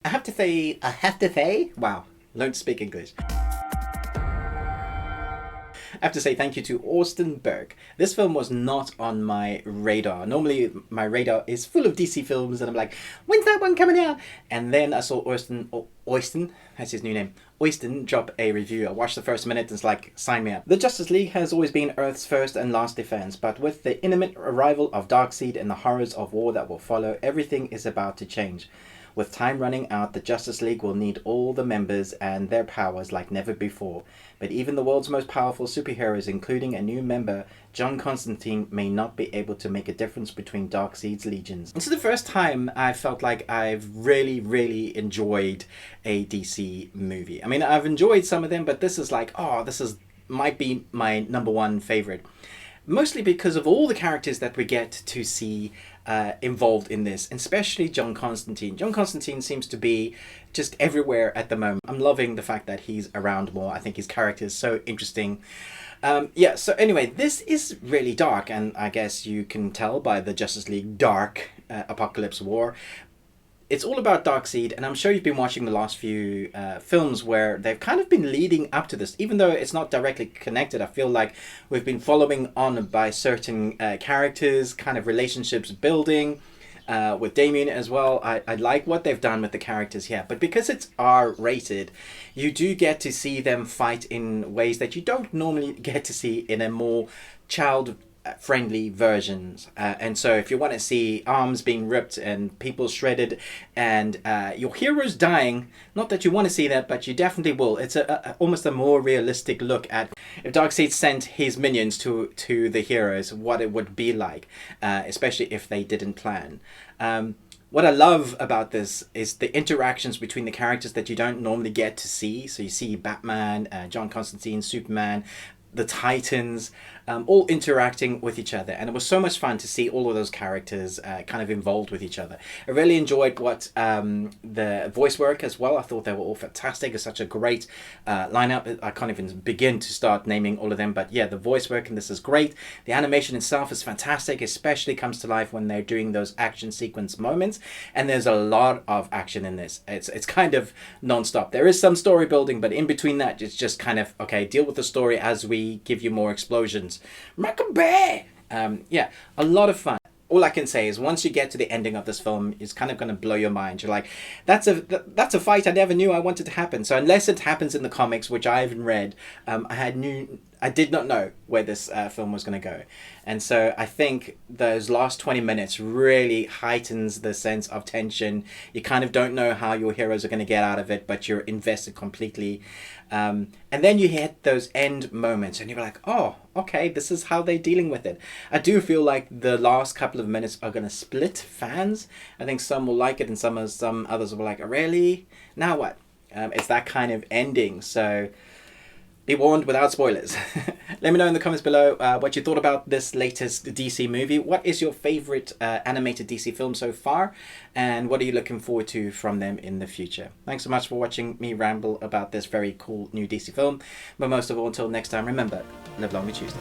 Wow, learned to speak English. I have to say thank you to Austin Burke. This film was not on my radar. Normally my radar is full of DC films and I'm like, when's that one coming out? And then I saw Austin, that's his new name, Austin drop a review. I watched the first minute and it's like, sign me up. The Justice League has always been Earth's first and last defense, but with the imminent arrival of Darkseid and the horrors of war that will follow, everything is about to change. With time running out, the Justice League will need all the members and their powers like never before. But even the world's most powerful superheroes, including a new member, John Constantine, may not be able to make a difference between Darkseid's legions. This is the first time I felt like I've really enjoyed a DC movie. I mean, I've enjoyed some of them, but this is like, might be my #1 favorite. Mostly because of all the characters that we get to see involved in this, especially John Constantine. John Constantine seems to be just everywhere at the moment. I'm loving the fact that he's around more. I think his character is so interesting. Yeah, so anyway, this is really dark, and I guess you can tell by the Justice League Dark Apokolips War. It's all about Darkseid, and I'm sure you've been watching the last few films where they've kind of been leading up to this. Even though it's not directly connected, I feel like we've been following on by certain characters, kind of relationships building with Damien as well. I like what they've done with the characters here, but because it's R-rated, you do get to see them fight in ways that you don't normally get to see in a more child-friendly versions, and so if you want to see arms being ripped and people shredded and your heroes dying, not that you want to see that, but you definitely will. It's almost a more realistic look at if Darkseid sent his minions to the heroes, what it would be like, especially if they didn't plan. What I love about this is the interactions between the characters that you don't normally get to see. So you see Batman, John Constantine, Superman, the Titans, all interacting with each other, and it was so much fun to see all of those characters kind of involved with each other. I really enjoyed what the voice work as well. I thought they were all fantastic. It's such a great lineup. I can't even begin to start naming all of them, but yeah, the voice work in this is great. The animation itself is fantastic, especially comes to life when they're doing those action sequence moments, and there's a lot of action in this. It's kind of non-stop. There is some story building, but in between that, it's just kind of, okay, deal with the story as we give you more explosions. Yeah, a lot of fun. All I can say is once you get to the ending of this film, it's kind of going to blow your mind. You're like, that's a fight I never knew I wanted to happen. So unless it happens in the comics, which I haven't read, I did not know where this film was going to go. And so I think those last 20 minutes really heightens the sense of tension. You kind of don't know how your heroes are going to get out of it, but you're invested completely. And then you hit those end moments and you're like, oh, okay, this is how they're dealing with it. I do feel like the last couple of minutes are going to split fans. I think some will like it and some others will be like, really? Now what? It's that kind of ending. So be warned without spoilers. Let me know in the comments below what you thought about this latest DC movie. What is your favorite animated DC film so far? And what are you looking forward to from them in the future? Thanks so much for watching me ramble about this very cool new DC film. But most of all, until next time, remember, live long and Tuesday.